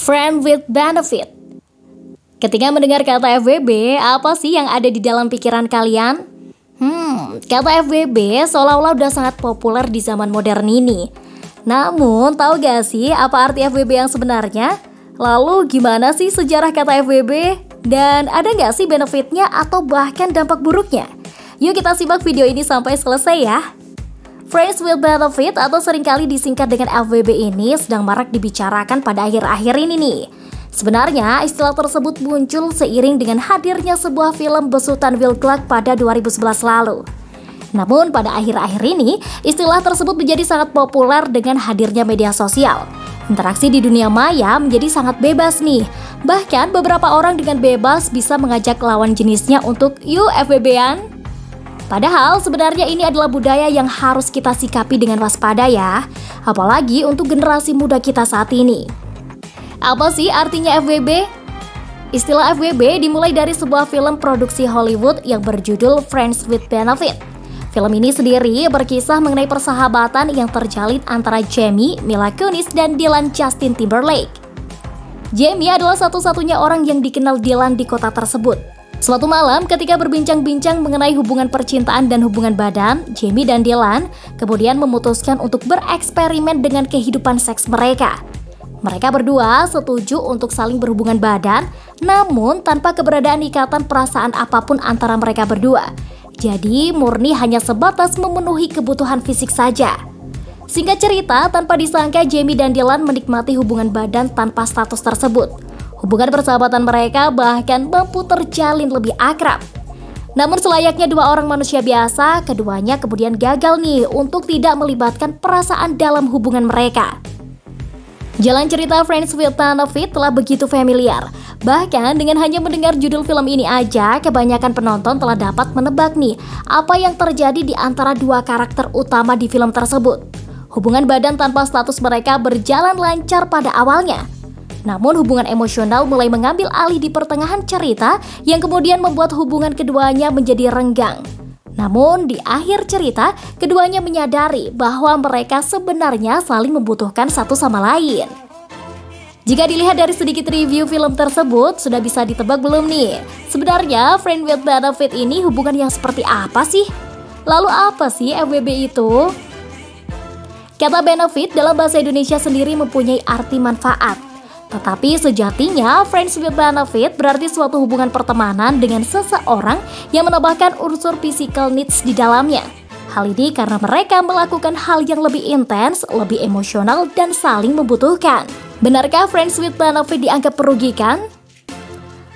Friend with benefit. Ketika mendengar kata FWB, apa sih yang ada di dalam pikiran kalian? Kata FWB seolah-olah udah sangat populer di zaman modern ini. Namun, tahu gak sih apa arti FWB yang sebenarnya? Lalu gimana sih sejarah kata FWB? Dan ada gak sih benefitnya atau bahkan dampak buruknya? Yuk kita simak video ini sampai selesai ya. Friends with benefit atau seringkali disingkat dengan FWB ini sedang marak dibicarakan pada akhir-akhir ini nih. Sebenarnya istilah tersebut muncul seiring dengan hadirnya sebuah film besutan Will Clark pada 2011 lalu. Namun pada akhir-akhir ini, istilah tersebut menjadi sangat populer dengan hadirnya media sosial. Interaksi di dunia maya menjadi sangat bebas nih. Bahkan beberapa orang dengan bebas bisa mengajak lawan jenisnya untuk yuk FWB-an. Padahal sebenarnya ini adalah budaya yang harus kita sikapi dengan waspada ya. Apalagi untuk generasi muda kita saat ini. Apa sih artinya FWB? Istilah FWB dimulai dari sebuah film produksi Hollywood yang berjudul Friends with Benefit. Film ini sendiri berkisah mengenai persahabatan yang terjalin antara Jamie, Mila Kunis, dan Dylan Justin Timberlake. Jamie adalah satu-satunya orang yang dikenal Dylan di kota tersebut. Suatu malam ketika berbincang-bincang mengenai hubungan percintaan dan hubungan badan, Jamie dan Dylan kemudian memutuskan untuk bereksperimen dengan kehidupan seks mereka. Mereka berdua setuju untuk saling berhubungan badan, namun tanpa keberadaan ikatan perasaan apapun antara mereka berdua. Jadi murni hanya sebatas memenuhi kebutuhan fisik saja. Singkat cerita, tanpa disangka Jamie dan Dylan menikmati hubungan badan tanpa status tersebut. Hubungan persahabatan mereka bahkan mampu terjalin lebih akrab. Namun selayaknya dua orang manusia biasa, keduanya kemudian gagal nih untuk tidak melibatkan perasaan dalam hubungan mereka. Jalan cerita Friends with Benefit telah begitu familiar. Bahkan dengan hanya mendengar judul film ini aja, kebanyakan penonton telah dapat menebak nih apa yang terjadi di antara dua karakter utama di film tersebut. Hubungan badan tanpa status mereka berjalan lancar pada awalnya. Namun hubungan emosional mulai mengambil alih di pertengahan cerita yang kemudian membuat hubungan keduanya menjadi renggang. Namun di akhir cerita, keduanya menyadari bahwa mereka sebenarnya saling membutuhkan satu sama lain. Jika dilihat dari sedikit review film tersebut, sudah bisa ditebak belum nih? Sebenarnya Friend with Benefit ini hubungan yang seperti apa sih? Lalu apa sih FWB itu? Kata benefit dalam bahasa Indonesia sendiri mempunyai arti manfaat. Tetapi sejatinya, friends with benefit berarti suatu hubungan pertemanan dengan seseorang yang menambahkan unsur physical needs di dalamnya. Hal ini karena mereka melakukan hal yang lebih intens, lebih emosional, dan saling membutuhkan. Benarkah friends with benefit dianggap merugikan?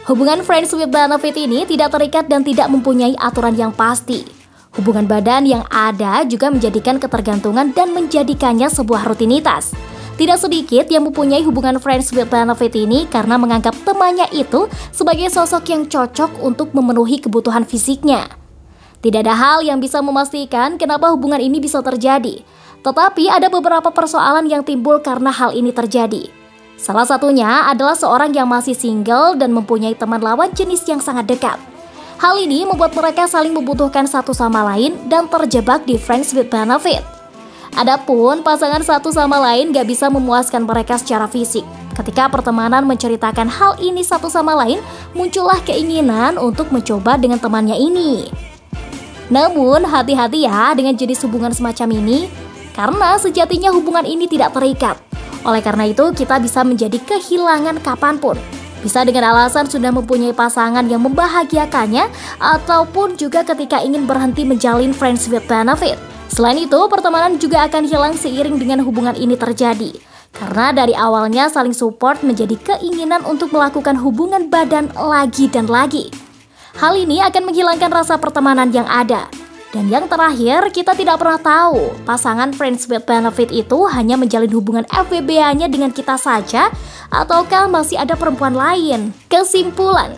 Hubungan friends with benefit ini tidak terikat dan tidak mempunyai aturan yang pasti. Hubungan badan yang ada juga menjadikan ketergantungan dan menjadikannya sebuah rutinitas. Tidak sedikit yang mempunyai hubungan friends with benefit ini karena menganggap temannya itu sebagai sosok yang cocok untuk memenuhi kebutuhan fisiknya. Tidak ada hal yang bisa memastikan kenapa hubungan ini bisa terjadi, tetapi ada beberapa persoalan yang timbul karena hal ini terjadi. Salah satunya adalah seorang yang masih single dan mempunyai teman lawan jenis yang sangat dekat. Hal ini membuat mereka saling membutuhkan satu sama lain dan terjebak di friends with benefit. Adapun pasangan satu sama lain gak bisa memuaskan mereka secara fisik. Ketika pertemanan menceritakan hal ini satu sama lain, muncullah keinginan untuk mencoba dengan temannya ini. Namun hati-hati ya dengan jenis hubungan semacam ini, karena sejatinya hubungan ini tidak terikat. Oleh karena itu kita bisa menjadi kehilangan kapanpun. Bisa dengan alasan sudah mempunyai pasangan yang membahagiakannya, ataupun juga ketika ingin berhenti menjalin friends with benefit. Selain itu, pertemanan juga akan hilang seiring dengan hubungan ini terjadi. Karena dari awalnya saling support menjadi keinginan untuk melakukan hubungan badan lagi dan lagi. Hal ini akan menghilangkan rasa pertemanan yang ada. Dan yang terakhir, kita tidak pernah tahu pasangan friends with benefit itu hanya menjalin hubungan FWB-nya dengan kita saja, ataukah masih ada perempuan lain. Kesimpulan,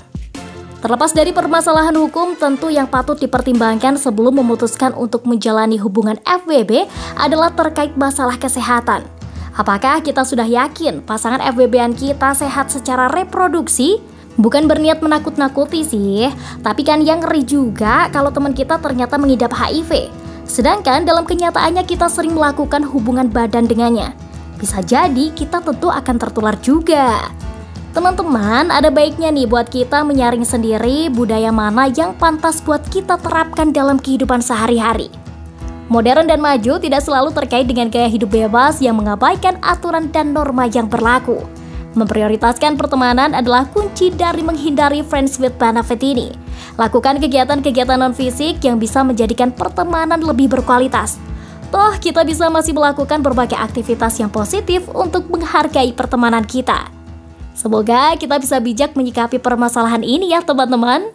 terlepas dari permasalahan hukum, tentu yang patut dipertimbangkan sebelum memutuskan untuk menjalani hubungan FWB adalah terkait masalah kesehatan. Apakah kita sudah yakin pasangan FWB-an kita sehat secara reproduksi? Bukan berniat menakut-nakuti sih, tapi kan yang ngeri juga kalau teman kita ternyata mengidap HIV. Sedangkan dalam kenyataannya kita sering melakukan hubungan badan dengannya. bisa jadi kita tentu akan tertular juga. Teman-teman, ada baiknya nih buat kita menyaring sendiri budaya mana yang pantas buat kita terapkan dalam kehidupan sehari-hari. Modern dan maju tidak selalu terkait dengan gaya hidup bebas yang mengabaikan aturan dan norma yang berlaku. Memprioritaskan pertemanan adalah kunci dari menghindari friends with benefit ini. Lakukan kegiatan-kegiatan non-fisik yang bisa menjadikan pertemanan lebih berkualitas. Toh, kita bisa masih melakukan berbagai aktivitas yang positif untuk menghargai pertemanan kita. Semoga kita bisa bijak menyikapi permasalahan ini ya teman-teman.